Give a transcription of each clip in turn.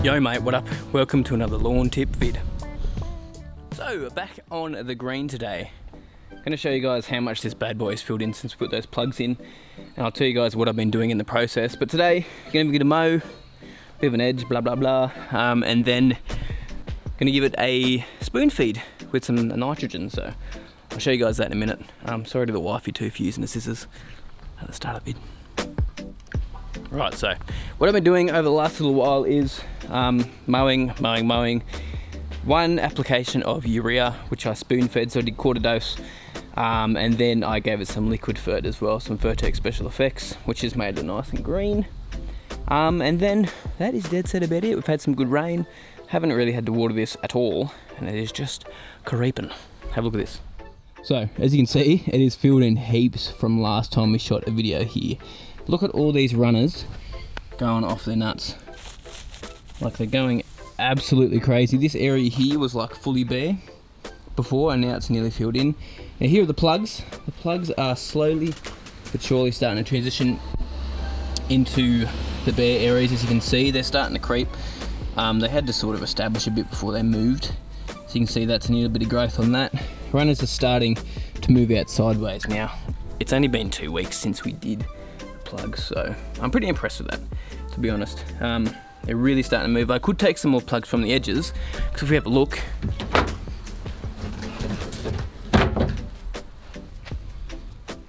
Yo mate, what up? Welcome to another lawn tip vid. So, back on the green today. I'm going to show you guys how much this bad boy is filled in since we put those plugs in. And I'll tell you guys what I've been doing in the process. But today, I'm going to give it a mow, bit of an edge, blah blah blah. And then, going to give it a spoon feed with some nitrogen. So, I'll show you guys that in a minute. Sorry to the wifey too for using the scissors at the start of the vid. Right, so what I've been doing over the last little while is mowing. One application of urea, which I spoon fed, so I did quarter dose, and then I gave it some liquid fert as well, some Fertex Special Effects, which has made it nice and green. And then that is dead set about it. We've had some good rain, haven't really had to water this at all, and it is just creeping. Have a look at this. So as you can see, it is filled in heaps from last time we shot a video here. Look at all these runners going off their nuts. Like they're going absolutely crazy. This area here was like fully bare before, and now it's nearly filled in. Now here are the plugs. The plugs are slowly but surely starting to transition into the bare areas. As you can see, they're starting to creep. They had to sort of establish a bit before they moved. So you can see that's a little bit of growth on that. Runners are starting to move out sideways now. It's only been 2 weeks since we did plugs, so I'm pretty impressed with that, to be honest. They're really starting to move. I could take some more plugs from the edges, because if we have a look,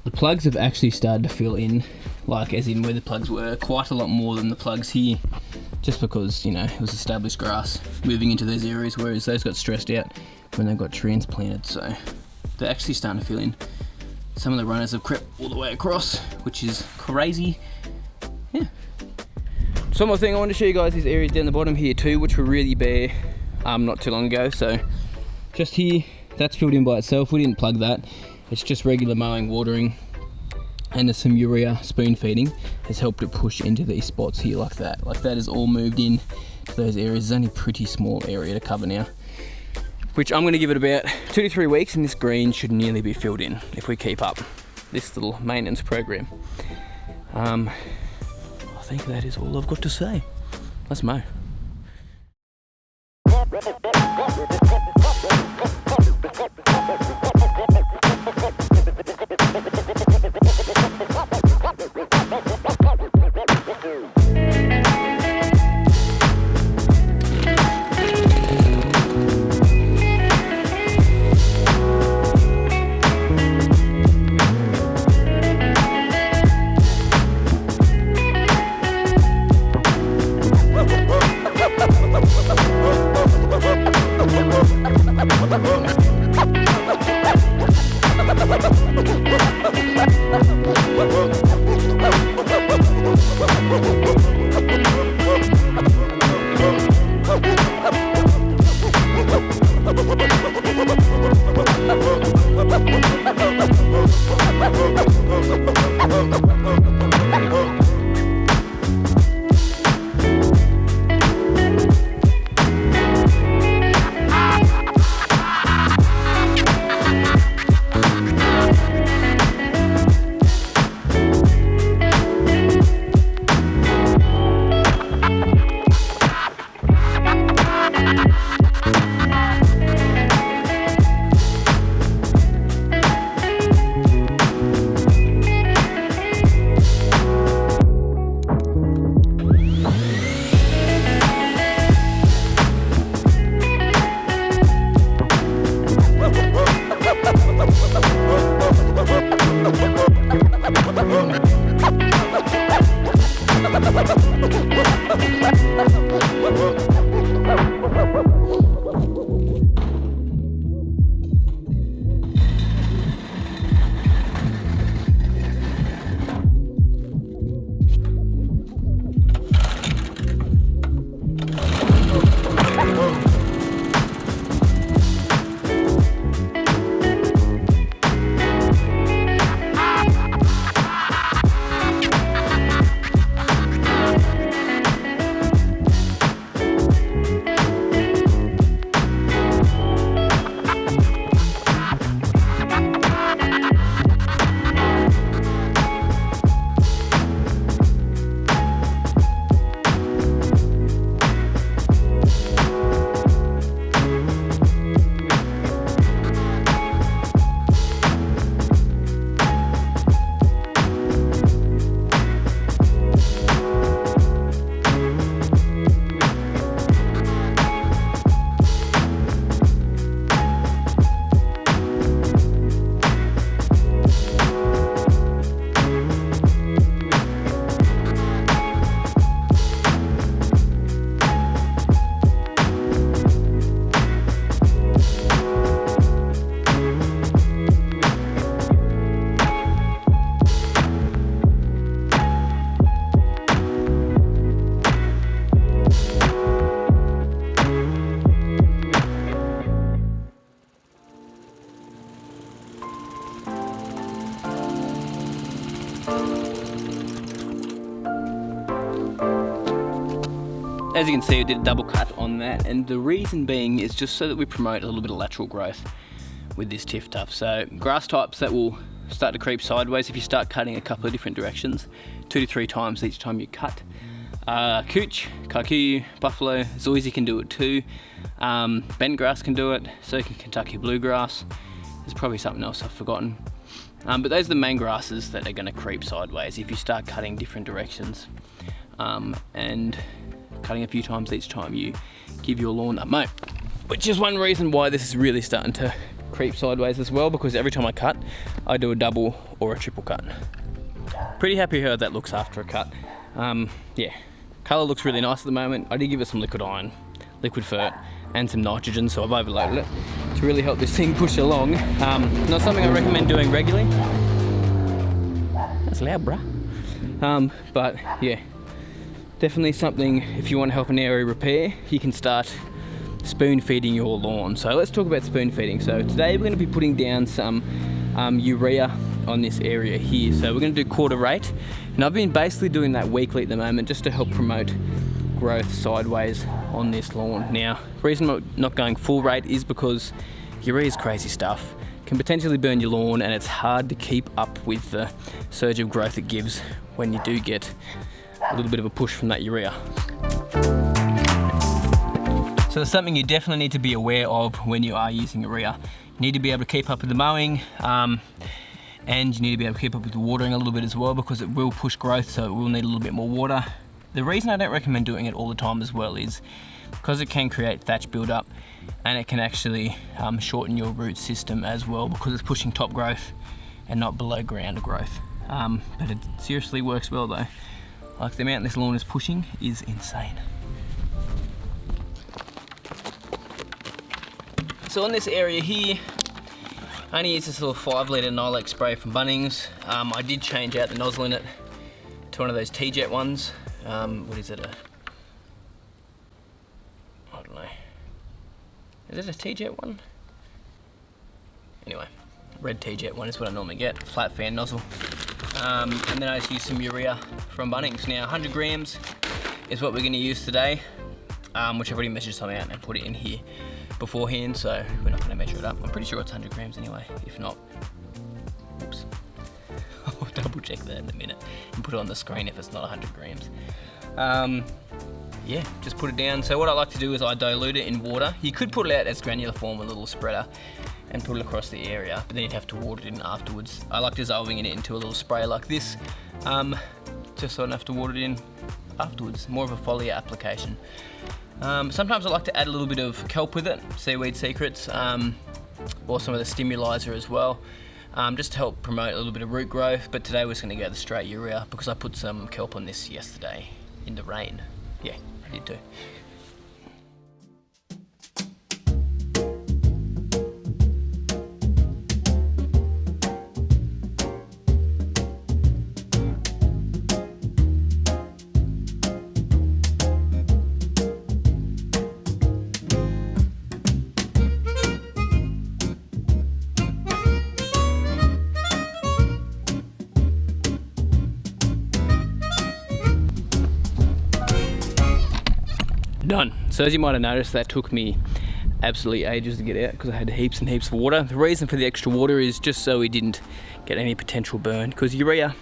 the plugs have actually started to fill in, like as in where the plugs were, quite a lot more than the plugs here, just because, you know, it was established grass moving into those areas, whereas those got stressed out when they got transplanted. So they're actually starting to fill in. Some of the runners have crept all the way across, which is crazy. Yeah. So one more thing, I want to show you guys these areas down the bottom here too, which were really bare not too long ago. So just here, that's filled in by itself. We didn't plug that. It's just regular mowing, watering, and there's some urea spoon feeding has helped it push into these spots here like that. Like that has all moved in to those areas. It's only a pretty small area to cover now, which I'm going to give it about 2 to 3 weeks, and this green should nearly be filled in if we keep up this little maintenance program. I think that is all I've got to say. Let's mow. As you can see, I did a double cut on that, and the reason being is just so that we promote a little bit of lateral growth with this TifTuf. So grass types that will start to creep sideways if you start cutting a couple of different directions, 2 to 3 times each time you cut. Cooch, Kikuyu, buffalo, zoysia can do it too. Bent grass can do it, so can Kentucky bluegrass. There's probably something else I've forgotten. But those are the main grasses that are going to creep sideways if you start cutting different directions. And cutting a few times each time you give your lawn a mow. Which is one reason why this is really starting to creep sideways as well, because every time I cut, I do a double or a triple cut. Pretty happy how that looks after a cut. Yeah, colour looks really nice at the moment. I did give it some liquid iron, liquid fert, and some nitrogen, so I've overloaded it to really help this thing push along. Not something I recommend doing regularly. That's loud, bruh. But yeah, definitely something if you want to help an area repair, you can start spoon feeding your lawn. So let's talk about spoon feeding. So today we're going to be putting down some urea on this area here. So we're going to do quarter rate, and I've been basically doing that weekly at the moment just to help promote growth sideways on this lawn. Now, the reason I'm not going full rate is because urea is crazy stuff. Can potentially burn your lawn, and it's hard to keep up with the surge of growth it gives when you do get a little bit of a push from that urea. So it's something you definitely need to be aware of when you are using urea. You need to be able to keep up with the mowing, and you need to be able to keep up with the watering a little bit as well, because it will push growth, so it will need a little bit more water. The reason I don't recommend doing it all the time as well is because it can create thatch buildup, and it can actually shorten your root system as well, because it's pushing top growth and not below ground growth. But it seriously works well though. Like, the amount this lawn is pushing is insane. So on this area here, I only use this little 5 litre Nylex spray from Bunnings. I did change out the nozzle in it to one of those T-Jet ones. What is it? I don't know. Is it a T-Jet one? Anyway, red T-Jet one is what I normally get, flat fan nozzle. And then I just use some urea from Bunnings. Now 100 grams is what we're going to use today, which I've already measured some out and put it in here beforehand, so we're not going to measure it up. I'm pretty sure it's 100 grams anyway, if not, oops. I'll double check that in a minute and put it on the screen if it's not 100 grams. Yeah, just put it down. So what I like to do is I dilute it in water. You could put it out as granular form with a little spreader and put it across the area, but then you'd have to water it in afterwards. I like dissolving it into a little spray like this, just so I don't have to water it in afterwards. More of a foliar application. Sometimes I like to add a little bit of kelp with it, Seaweed Secrets, or some of the Fertilizer as well, just to help promote a little bit of root growth. But today we're just going to go the straight urea because I put some kelp on this yesterday in the rain. Yeah, I did too. Done. So as you might have noticed, that took me absolutely ages to get out because I had heaps and heaps of water. The reason for the extra water is just so we didn't get any potential burn, because urea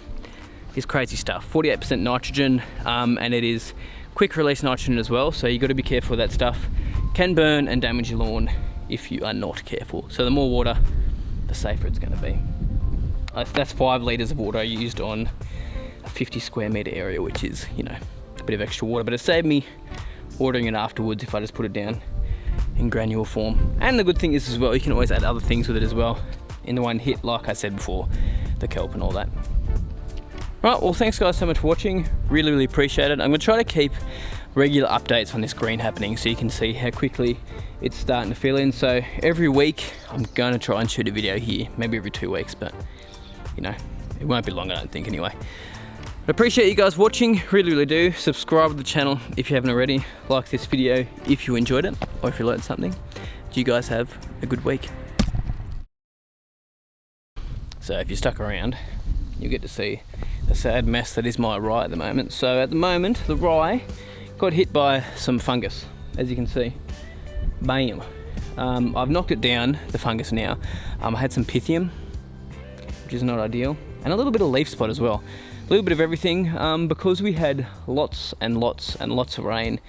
is crazy stuff. 48% nitrogen, and it is quick release nitrogen as well, so you got to be careful. That stuff can burn and damage your lawn if you are not careful. So the more water, the safer it's going to be. That's 5 litres of water I used on a 50 square metre area, which is, you know, a bit of extra water, but it saved me watering it afterwards if I just put it down in granule form. And the good thing is as well, you can always add other things with it as well in the one hit, like I said before, the kelp and all that. Right, well, thanks guys so much for watching. Really appreciate it. I'm going to try to keep regular updates on this green happening so you can see how quickly it's starting to fill in. So every week I'm going to try and shoot a video here, maybe every 2 weeks, but you know, it won't be long, I don't think, anyway. I appreciate you guys watching, really do. Subscribe to the channel if you haven't already. Like this video if you enjoyed it or if you learned something. You guys have a good week. So if you stuck around, you'll get to see the sad mess that is my rye at the moment. So at the moment, the rye got hit by some fungus, as you can see. Bam. I've knocked it down, the fungus now. I had some pythium, which is not ideal, and a little bit of leaf spot as well. A little bit of everything, because we had lots and lots and lots of rain,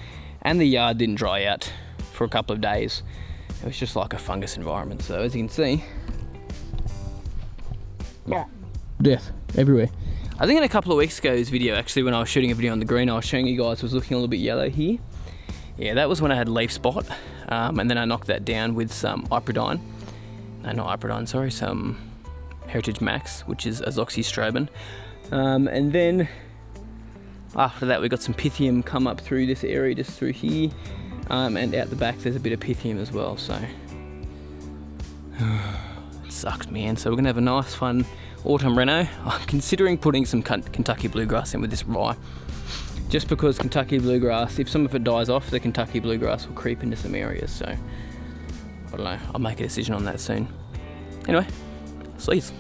and the yard didn't dry out for a couple of days. It was just like a fungus environment. So as you can see, death everywhere. I think in a couple of weeks ago's video, actually, when I was shooting a video on the green, I was showing you guys was looking a little bit yellow here. Yeah, that was when I had leaf spot, and then I knocked that down with some Iprodine. No, not Iprodine, sorry, some Heritage Max, which is azoxystrobin. And then after that, we got some pythium come up through this area, just through here, and out the back there's a bit of pythium as well. So it sucks, man. So we're gonna have a nice, fun autumn reno. I'm considering putting some Kentucky bluegrass in with this rye, just because Kentucky bluegrass, if some of it dies off, the Kentucky bluegrass will creep into some areas. So I don't know, I'll make a decision on that soon. Anyway, sleaze.